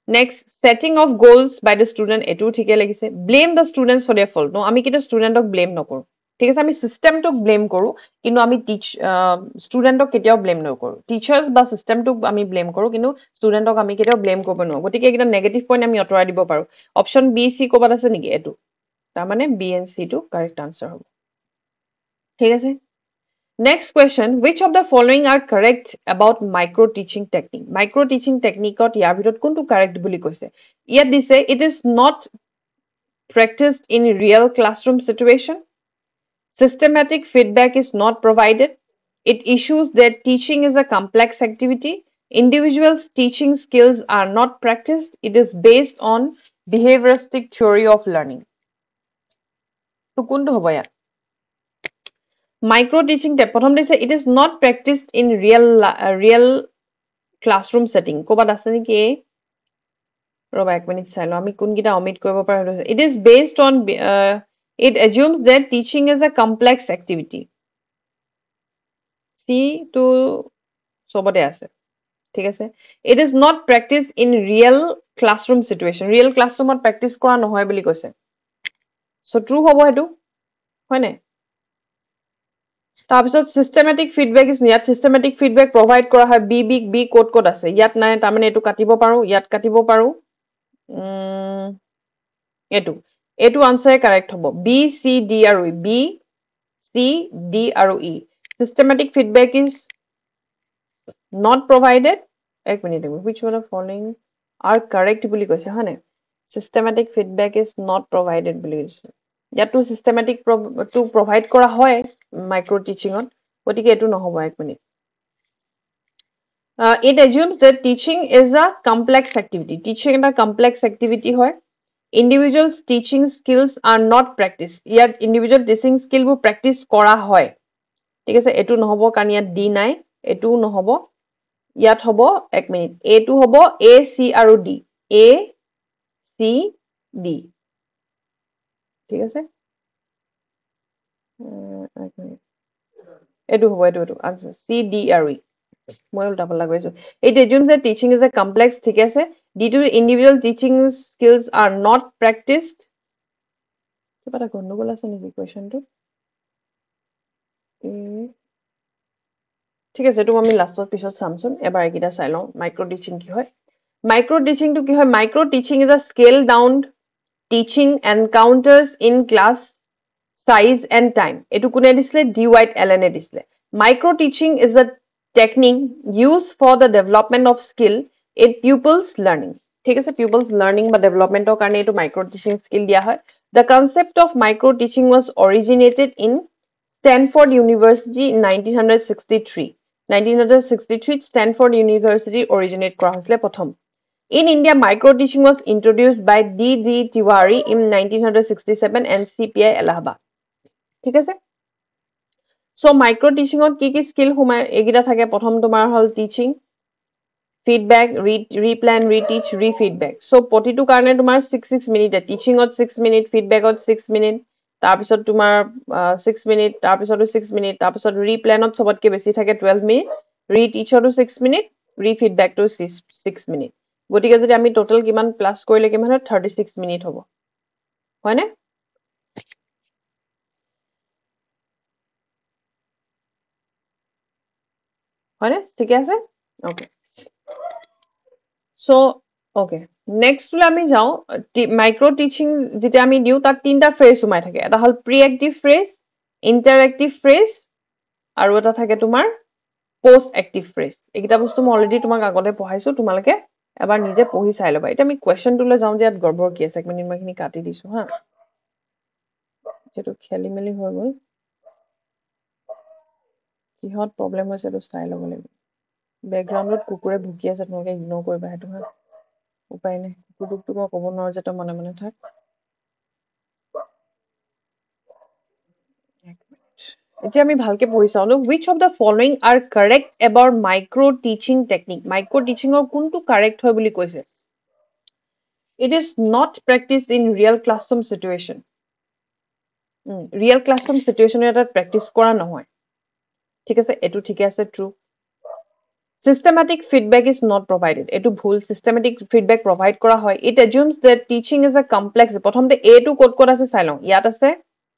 next setting of goals by the student এটো ঠিকে লাগিছে blame the students for their fault no আমি কিটো studentক blame নকৰো ঠিক আছে আমি সিস্টেমটোক ব্লেম কৰো কিন্তু আমি ষ্টুডেন্টক কেতিয়াও ব্লেম নকৰো টিচাৰ্স বা সিস্টেমটোক আমি ব্লেম কৰো কিন্তু ষ্টুডেন্টক আমি কেতিয়াও ব্লেম কৰিব নোৱাৰো গতিকে এটা নেগেটিভ পইণ্ট আমি অতৰাই দিব পাৰো অপচন বি সি কোবাত আছে নেকি এটো তাৰ মানে বি এন্ড সি টো কাৰেক্ট আনসাৰ হ'ব ঠিক আছে next question which of the following are correct about micro teaching technique ত ইয়াৰ ভিতৰত কোনটো correct বুলি কৈছে ইয়াত দিছে it is not practiced in real classroom situation Systematic feedback is not provided. It issues that teaching is a complex activity. Individuals' teaching skills are not practiced. It is based on behavioristic theory of learning. So, kundu hobo ya? Micro teaching prothom dise it is not practiced in real classroom setting. Kobat ase niki? Roba ek minute sailo. Ami kun kita omit koribo paru. It is based on It assumes that teaching is a complex activity. C to sobate ase. ঠিক আছে It is not practiced in real classroom situation. Real classroom to practice কৰা নহয় বুলি কৈছে. So true হ'ব হেতু হয় নাই তাৰপিছত systematic feedback is ইয়াত systematic feedback provide কৰা হয় b ক'ত আছে ইয়াত নাই তাৰমানে এইটো কাটিব পাৰো ইয়াত কাটিব পাৰো এইটো answer correct হ'ব b c d আৰু e b c d আৰু e systematic feedback is not provided এক minute which one of following are correct বুলি কৈছে হয়নে systematic feedback is not provided বুলি কৈছে ইয়াতো systematic to provide কৰা হয় micro teaching on গতিকে এটো নহব এক minute it assumes that teaching is a complex activity teaching এটা complex activity হয় individuals teaching skills are not practiced ইয়াত individual teaching skill বোৰ practice কৰা হয় ঠিক আছে এটো নহব কাৰণ ইয়াত d নাই এটো নহব ইয়াত হব এক মিনিট এটো হব a c আৰু d a c d ঠিক আছে এক মিনিট এটো হব এটো আনসার c d আৰু e মই উল্টা পাল্টা কৰিছো it assumes that teaching is a complex ঠিক আছে due to individual teaching skills are not practiced কিবা এটা গণ্ডগোল আছে নেকি কোৱেশ্চনটো ঠিক আছে এটো আমি লাষ্টত পিছত চামচোন এবাৰ একিটা চাই লওঁ মাইক্ৰো টিচিং কি হয় মাইক্ৰো টিচিং টো কি হয় micro teaching is a scale down teaching encounters in class size and time এটো কোনে দিছিলে ডি হোৱাইট এলেনে দিছিলে micro teaching is a technique use for the development of skill in people's learning ঠিক আছে পিপলছ লাৰ্নিং বা ডেভেলপমেন্টৰ কাৰণে এটো মাইক্ৰো টিচিং স্কিল দিয়া হয় the concept of micro teaching was originated in Stanford University in 1963 1963 Stanford University originate কৰা হৈছিলে প্ৰথম In India, micro teaching was introduced by D.D. Tiwari in 1967 and CPI Allahabad. ঠিক আছে? So, micro teaching on কি skill হুমাই এগিটা থাকে প্ৰথম তোমাৰ হল teaching, feedback, replan, reteach, refeedback. So, প্ৰতিটো কাৰণে তোমাৰ 6 minute, teaching on 6 minute, feedback on 6 minute, তাৰপিছত তোমাৰ 6 minute, তাৰপিছতো 6 minute, তাৰপিছত replan on সবতকে বেছি থাকে 12 minute, reteach on 6 minute, refeedback to 6 minute. গতিকে যদি আমি টোটাল কিমান প্লাস কৰিলে কিমান 36 মিনিট হ'ব হয়নে হয়নে ঠিক আছে ওকে সো ওকে নেক্সট লৈ আমি যাও মাইক্ৰো টিচিং যেটা আমি দিও তাত তিনটা ফ্ৰেজ সোমাই থাকে এটা হল প্ৰি-এক্টিভ ফ্ৰেজ ইন্টাৰএক্টিভ ফ্ৰেজ আৰু এটা থাকে তোমাৰ পোস্ট এক্টিভ ফ্ৰেজ এইটা বস্তু মই অলৰেডি তোমাক আগতে পঢ়াইছো তোমালকে এবাৰ নিজে পঢ়ি চাই লবা এটা আমি কোৱেশ্চনটোলৈ যাও যে ইয়াত গৰ্বৰ কি আছে এক মিনিট মই খিনি কাটি দিছো হা যেটো খেলি মেলি হৈ গল কিহত প্ৰবলেম হৈছে তো চাই লব লাগিব ব্যাকগ্ৰাউণ্ডত কুকুৰে ভুকি আছে তোমাকে ইগনোৰ কৰিবা হেতু হা উপায় নাই কুকুৰটো মই ক'ব নোৱাৰো যে তো মনে মনে থাক এতিয়া আমি ভালকে পঢ়ি চাও which of the following are correct about micro teaching technique micro teaching or কোনটো correct হয় বুলি কৈছে it is not practiced in real classroom situation real classroom situation এটা practice কৰা নহয় ঠিক আছে এটো ঠিক আছে true systematic feedback is not provided এটো ভুল systematic feedback provide কৰা হয় it assumes that teaching is a complex প্ৰথমতে a টো ক'ত আছে চাই লওঁ ইয়াত আছে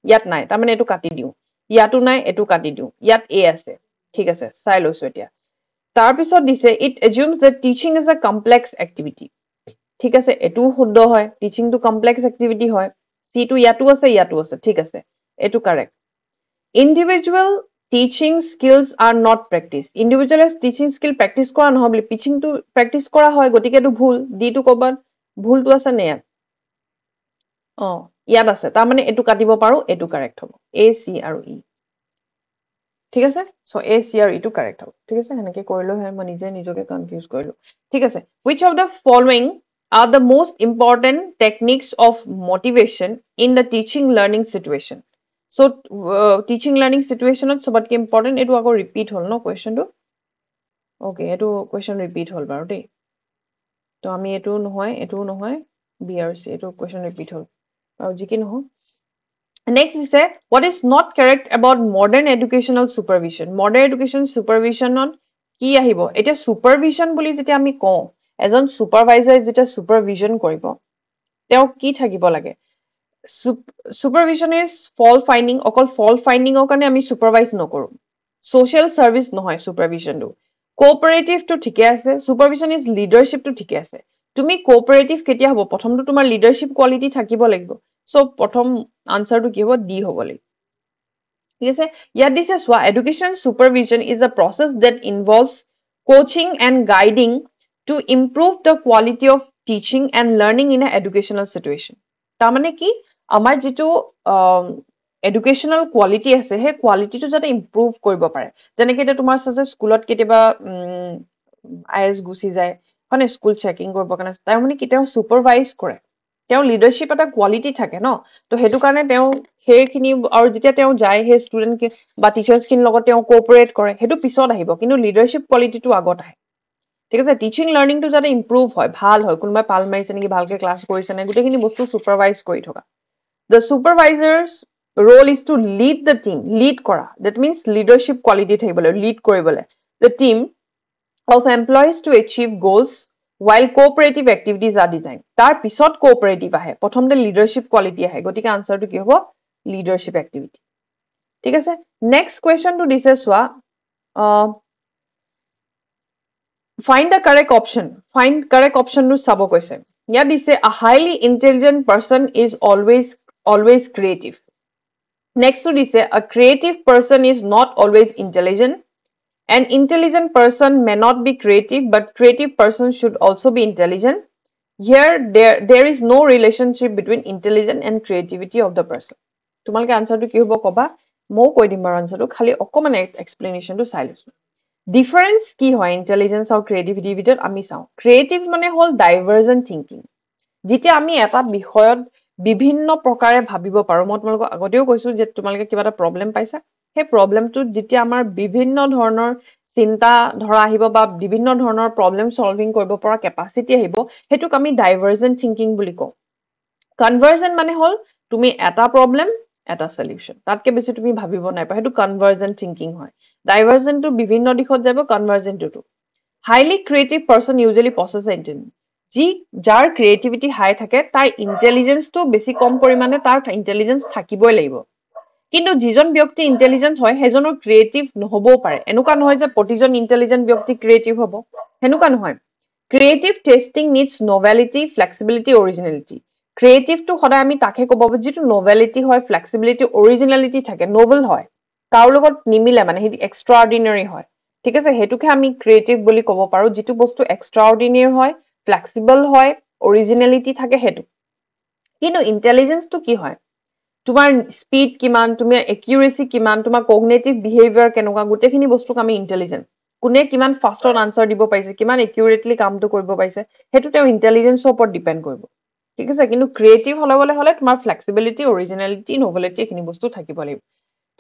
ইয়াত নাই তাৰ মানে এটো কাটি দিও ইয়াতো নাই এটো কাটি দিও ইয়াত a আছে ঠিক আছে চাই লৈছো এতিয়া তাৰ পিছত দিছে it assumes that teaching is a complex activity ঠিক আছে এটো শুদ্ধ হয় teaching to complex activity হয় c টো ইয়াতো আছে ঠিক আছে এটো correct individual teaching skills are not practiced individual teaching skill practice কৰা নহয় বুলি teaching to practice কৰা হয় গতিকে এটো ভুল d টো কবাত ভুলটো আছে নে ইয়াত আছে তাৰ মানে এটো কাটিব পাৰো এটো correct হ'ব a c আৰু e ঠিক আছে সো a c আৰু e টো correct হ'ব ঠিক আছে হেনেকে কৰিলো হয় মই নিজে নিজকে কনফিউজ কৰিলো ঠিক আছে which of the following are the most important techniques of motivation in the teaching learning situation so teaching learning situation ot sobatke important etu ago repeat hol no question to okay etu question repeat hol baru dei to ami etu nohoy brc etu question repeat hol aru jiki noho next is what is not correct about modern educational supervision modern education supervision on কি আহিব এটা supervision বুলি যেটা আমি কও এজন supervisor যেটা supervision কৰিব তেও কি থাকিব লাগে supervision is fault finding, অকল fault finding ৰ কাৰণে আমি supervise নকৰো। social service নহয় supervision টো। cooperative টো ঠিকে আছে, supervision is leadership টো ঠিকে আছে। তুমি cooperative কেতিয়া হ'ব? প্ৰথমটো তোমাৰ leadership quality থাকিব লাগিব। So প্ৰথম answer টো কি হ'ব? D হ'ব লাগিব। ঠিক আছে, ইয়াত দিছে চোৱা, education supervision is a process that involves coaching and guiding to improve the quality of teaching and learning in an educational situation. তাৰমানে কি, আমাৰ যিটো educational quality আছে, সেই qualityটো যাতে improve কৰিব পাৰে। যেনেকৈ এতিয়া তোমাৰ স্কুলত কেতিয়াবা IS গুচি যায়, মানে স্কুল চেকিং কৰিবৰ কাৰণে, তাৰমানে কি তেওঁ supervise কৰে। তেওঁ লিডাৰশ্বিপ এটা কোৱালিটি থাকে ন, তো সেইটো কাৰণে তেওঁ সেইখিনি, আৰু যেতিয়া তেওঁ যায় সেই ষ্টুডেণ্ট বা টিচাৰ্ছখিনিৰ লগত তেওঁ কোঅপাৰেট কৰে, সেইটো পিছত আহিব, কিন্তু লিডাৰশ্বিপ কোৱালিটিটো আগত আহে। ঠিক আছে, টিচিং লাৰ্ণিংটো যাতে ইম্প্ৰুভ হয়, ভাল হয়, কোনোবাই পাল মাৰিছে নেকি, ভালকে ক্লাছ কৰিছে নে, গোটেইখিনি বস্তু ছুপাৰভাইজ কৰি থকা। The supervisor's role is to lead the team, lead কৰা, ডেট মিনছ লিডাৰশ্বিপ কোৱালিটি থাকিবলৈ, লিড কৰিবলৈ, the team of employees to achieve goals while cooperative activities are designed. তাৰ পিছত cooperative আহে, প্ৰথমতে leadership quality আহে, গতিকে আনসাৰটো কি হ'ব? leadership activity. ঠিক আছে, next question টো দিছে চোৱা, find the correct option. Find correct option টো চাব কৈছে। ইয়াত দিছে a highly intelligent person is always creative. Next টো দিছে a creative person is not always intelligent. An intelligent person may not be creative, but creative person should also be intelligent. Here, there is no relationship between intelligence and creativity of the person. তোমালোকে আনসাৰটো কি হ'ব কবা, মই কৈ দিম বাৰু আনসাৰটো, খালি অকমান এক্সপ্লেনেশ্যনটো চাই লৈছো। ডিফাৰেন্স কি হয় ইন্টেলিজেন্স আৰু ক্ৰিয়েটিভিটিৰ ভিতৰত আমি চাওঁ। ক্ৰিয়েটিভ মানে হ'ল ডাইভাৰ্জেন্ট থিংকিং, যেতিয়া আমি এটা বিষয়ত বিভিন্ন প্ৰকাৰে ভাবিব পাৰো। মই তোমালোকক আগতেও কৈছো যে তোমালোকে কিবা এটা প্ৰব্লেম পাইছা, সেই প্ৰব্লেমটোত যেতিয়া আমাৰ বিভিন্ন ধৰণৰ চিন্তা ধৰা আহিব বা বিভিন্ন ধৰণৰ প্ৰব্লেম সলভিং কৰিব পৰা কেপাচিটি আহিব, সেইটোক আমি ডাইভাৰ্জেন্ট থিংকিং বুলি কওঁ। কনভাৰ্জেন্ট মানে হ'ল তুমি এটা প্ৰব্লেম এটা সলিউশন, তাতকে বেছি তুমি ভাবিব নাপায়, সেইটো কনভাৰ্জেন্ট থিংকিং হয়। ডাইভাৰ্জেন্টটো বিভিন্ন দিশত যাব, কনভাৰ্জেন্টটো highly creative person usually possess intelligence, যাৰ ক্ৰিয়েটিভিটি হাই থাকে তাৰ ইন্টেলিজেন্সটো বেছি কম পৰিমাণে তাৰ ইন্টেলিজেন্স থাকিবই লাগিব। কিন্তু যিজন ব্যক্তি ইন্টেলিজেন্ট হয় সেইজনৰ ক্ৰিয়েটিভ নহবও পাৰে। এনেকুৱা নহয় যে প্ৰতিজন ইন্টেলিজেন্ট ব্যক্তি ক্ৰিয়েটিভ হ'ব, সেনেকুৱা নহয়। Creative testing needs novelty, flexibility, originality. ক্ৰিয়েটিভটো সদায় আমি তাকে ক'ব, যিটো নভেলিটি হয়, ফ্লেক্সিবিলিটি, অৰিজিনেলিটি থাকে, নভেল হয়, কাৰো লগত নিমিলে, মানে সেইটো এক্সট্ৰা অৰ্ডিনাৰী হয়। ঠিক আছে, সেইটোকে আমি ক্ৰিয়েটিভ বুলি ক'ব পাৰো, যিটো বস্তু এক্সট্ৰা অৰ্ডিনাৰী হয়, ফ্লেক্সিবল হয়, অৰিজিনেলিটি থাকে, সেইটো। কিন্তু ইন্টেলিজেন্সটো কি হয়, তোমাৰ স্পীড কিমান, তোমাৰ একিউৰেচি কিমান, তোমাৰ কগনেটিভ বিহেভিয়াৰ কেনেকুৱা, গোটেইখিনি বস্তুক আমি ইন্টেলিজেন্ট। কোনে কিমান ফাষ্টত আনসাৰ দিব পাৰিছে, কিমান একিউৰেটলি কামটো কৰিব পাৰিছে, সেইটো তেওঁ ইন্টেলিজেন্সৰ ওপৰত ডিপেণ্ড কৰিব। ঠিক আছে, কিন্তু ক্ৰিয়েটিভ হ'বলৈ হ'লে তোমাৰ ফ্লেক্সিবিলিটি, অৰিজিনেলিটি, নভেলিটি এইখিনি বস্তু থাকিব লাগিব।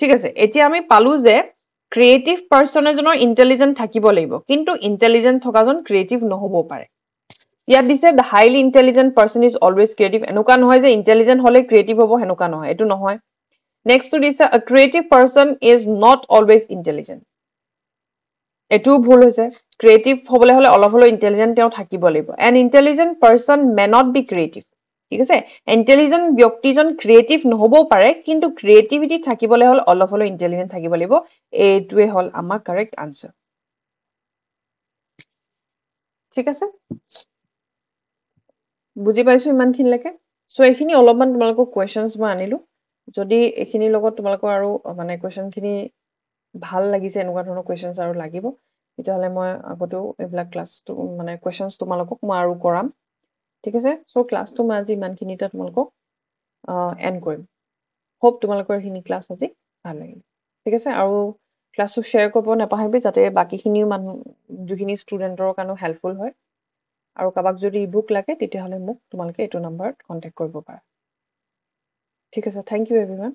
ঠিক আছে, এতিয়া আমি পালো যে ক্ৰিয়েটিভ পাৰ্চন এজনৰ ইন্টেলিজেন্ট থাকিব লাগিব, কিন্তু ইন্টেলিজেন্ট থকাজন ক্ৰিয়েটিভ নহবও পাৰে। ইয়াত দিছে the highly intelligent person is always creative, এনেকুৱা নহয় যে ইন্টেলিজেন্ট হলে ক্ৰিয়েটিভ হ'ব, সেনেকুৱা নহয়, এইটো নহয়। নেক্সটটো দিছে আ creative person is not always intelligent, এইটোও ভুল হৈছে। ক্ৰিয়েটিভ হ'বলৈ হ'লে অলপ হ'লেও ইন্টেলিজেন্ট তেওঁ থাকিব লাগিব। An intelligent person may not be creative. ঠিক আছে, ইন্টেলিজেন্ট ব্যক্তিজন ক্ৰিয়েটিভ নহবও পাৰে, কিন্তু ক্ৰিয়েটিভিটি থাকিবলৈ হ'লে অলপ হ'লেও ইন্টেলিজেন্ট থাকিব লাগিব। এইটোৱে হ'ল আমাৰ কাৰেক্ট আনসাৰ। ঠিক আছে, বুজি পাইছো ইমানখিনিলৈকে। চ' এইখিনি অলপমান তোমালোকক কুৱেশ্যনছ মই আনিলো, যদি এইখিনিৰ লগত তোমালোকৰ আৰু মানে কুৱেশ্যনখিনি ভাল লাগিছে, এনেকুৱা ধৰণৰ কুৱেশ্যনছ আৰু লাগিব, তেতিয়াহ'লে মই আগতেও এইবিলাক ক্লাছটো মানে কুৱেশ্যনছ তোমালোকক মই আৰু কৰাম। ঠিক আছে, চ' ক্লাছটো মই আজি ইমানখিনিতে তোমালোকক এণ্ড কৰিম। হোপ তোমালোকৰ এইখিনি ক্লাছ আজি ভাল লাগিল। ঠিক আছে, আৰু ক্লাছটো শ্বেয়াৰ কৰিব নাপাহৰিবি, যাতে বাকীখিনিও মানুহ যিখিনি ষ্টুডেণ্টৰ কাৰণেও হেল্পফুল হয়। আৰু কাৰোবাক যদি ই বুক লাগে তেতিয়াহ'লে মোক তোমালোকে এইটো নম্বৰত কণ্টেক্ট কৰিব পাৰা। ঠিক আছে, থেংক ইউ এভৰিৱান।